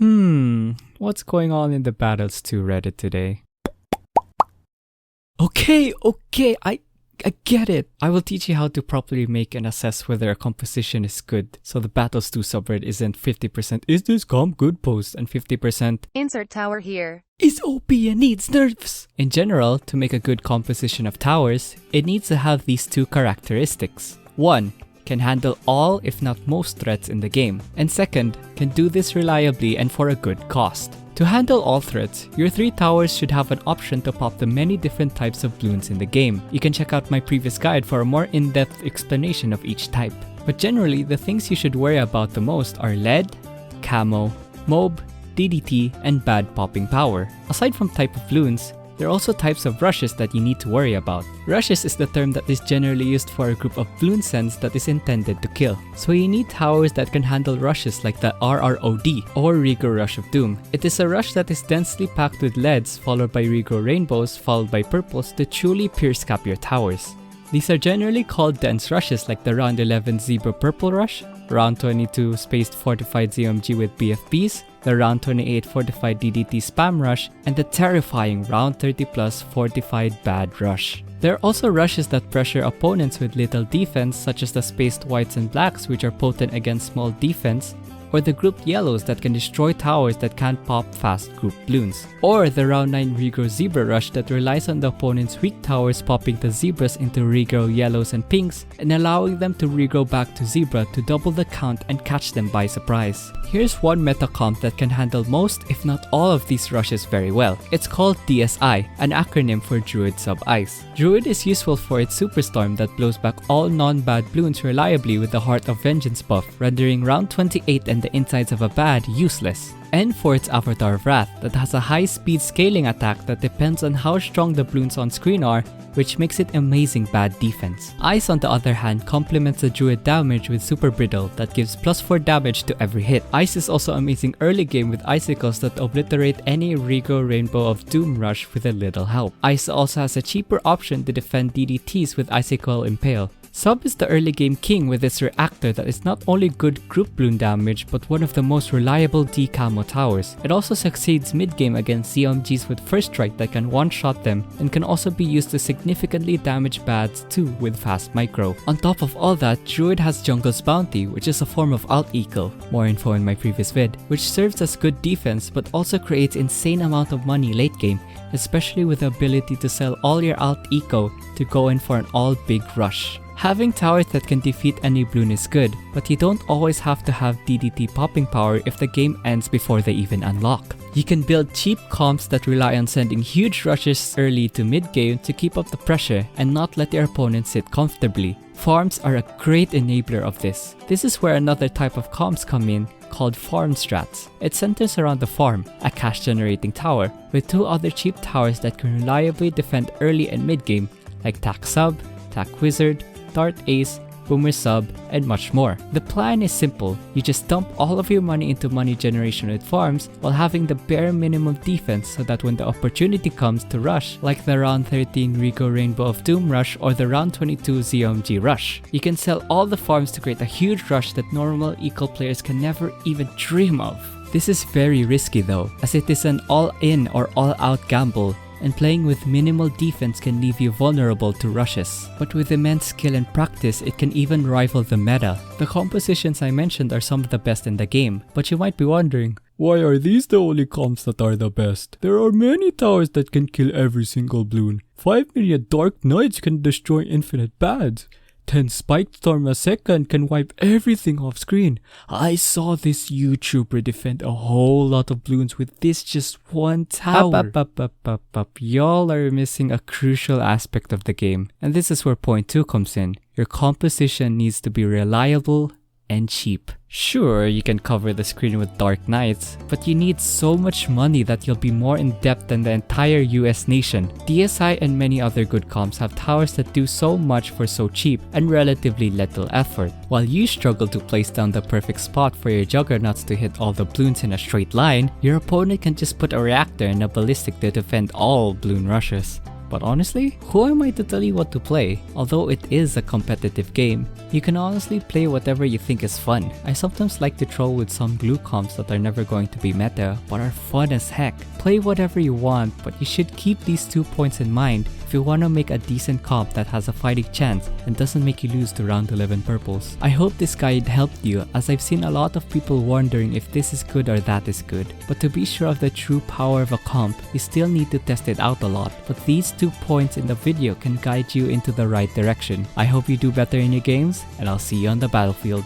What's going on in the Battles 2 Reddit today? Okay, I get it. I will teach you how to properly make and assess whether a composition is good. So the Battles 2 subreddit isn't 50% is this comp good post and 50% insert tower here is OP and needs nerfs. In general, to make a good composition of towers, it needs to have these two characteristics. 1. Can handle all if not most threats in the game. And second, can do this reliably and for a good cost. To handle all threats, your 3 towers should have an option to pop the many different types of balloons in the game. You can check out my previous guide for a more in-depth explanation of each type. But generally, the things you should worry about the most are lead, camo, mob, DDT, and bad popping power. Aside from type of balloons, there are also types of rushes that you need to worry about. Rushes is the term that is generally used for a group of balloon sends that is intended to kill. So you need towers that can handle rushes like the RROD or Regrow Rush of Doom. It is a rush that is densely packed with leads followed by regrow rainbows followed by purples to truly pierce cap your towers. These are generally called dense rushes like the round 11 Zebra Purple Rush, round 22 Spaced Fortified ZMG with BFBs, the round 28 Fortified DDT Spam Rush, and the terrifying round 30 plus Fortified Bad Rush. There are also rushes that pressure opponents with little defense such as the Spaced Whites and Blacks which are potent against small defense, or the grouped yellows that can destroy towers that can't pop fast group balloons. Or the round 9 regrow zebra rush that relies on the opponent's weak towers popping the zebras into regrow yellows and pinks and allowing them to regrow back to zebra to double the count and catch them by surprise. Here's one meta comp that can handle most if not all of these rushes very well. It's called DSI, an acronym for Druid Sub-Ice. Druid is useful for its Superstorm that blows back all non-bad balloons reliably with the Heart of Vengeance buff, rendering round 28 and the insides of a bad useless. And for its Avatar of Wrath that has a high speed scaling attack that depends on how strong the balloons on screen are, which makes it amazing bad defense. Ice on the other hand complements the Druid damage with Super Brittle that gives +4 damage to every hit. Ice is also amazing early game with icicles that obliterate any regrow Rainbow of Doom rush with a little help. Ice also has a cheaper option to defend DDTs with Icicle Impale. Sub is the early game king with its reactor that is not only good group balloon damage but one of the most reliable D-camo towers. It also succeeds mid-game against ZMGs with first strike that can one-shot them and can also be used to significantly damage bads too with fast micro. On top of all that, Druid has Jungle's Bounty, which is a form of alt eco, more info in my previous vid, which serves as good defense but also creates insane amount of money late game, especially with the ability to sell all your alt eco to go in for an all big rush. Having towers that can defeat any balloon is good, but you don't always have to have DDT popping power if the game ends before they even unlock. You can build cheap comps that rely on sending huge rushes early to mid-game to keep up the pressure and not let your opponent sit comfortably. Farms are a great enabler of this. This is where another type of comps come in, called farm strats. It centers around the farm, a cash generating tower, with 2 other cheap towers that can reliably defend early and mid-game like Tac Sub, Tac Wizard, Dart Ace, Boomer Sub, and much more. The plan is simple. You just dump all of your money into money generation with farms while having the bare minimum defense so that when the opportunity comes to rush, like the round 13 Rico Rainbow of Doom rush or the round 22 ZMG rush, you can sell all the farms to create a huge rush that normal eco players can never even dream of. This is very risky though, as it is an all-in or all-out gamble, and playing with minimal defense can leave you vulnerable to rushes. But with immense skill and practice, it can even rival the meta. The compositions I mentioned are some of the best in the game, but you might be wondering, why are these the only comps that are the best? There are many towers that can kill every single balloon. 5 million Dark Knights can destroy infinite bads. 10 Spiked Storm a second can wipe everything off screen. I saw this YouTuber defend a whole lot of balloons with this just one tower. Y'all are missing a crucial aspect of the game. And this is where point 2 comes in. Your composition needs to be reliable and cheap. Sure, you can cover the screen with Dark Knights, but you need so much money that you'll be more in depth than the entire US nation. DSI and many other good comps have towers that do so much for so cheap and relatively little effort. While you struggle to place down the perfect spot for your juggernauts to hit all the balloons in a straight line, your opponent can just put a reactor and a ballistic to defend all balloon rushes. But honestly, who am I to tell you what to play? Although it is a competitive game, you can honestly play whatever you think is fun. I sometimes like to troll with some glue comps that are never going to be meta, but are fun as heck. Play whatever you want, but you should keep these 2 points in mind if you want to make a decent comp that has a fighting chance and doesn't make you lose to round 11 purples. I hope this guide helped you, as I've seen a lot of people wondering if this is good or that is good. But to be sure of the true power of a comp, you still need to test it out a lot. But these 2 points in the video can guide you into the right direction. I hope you do better in your games, and I'll see you on the battlefield.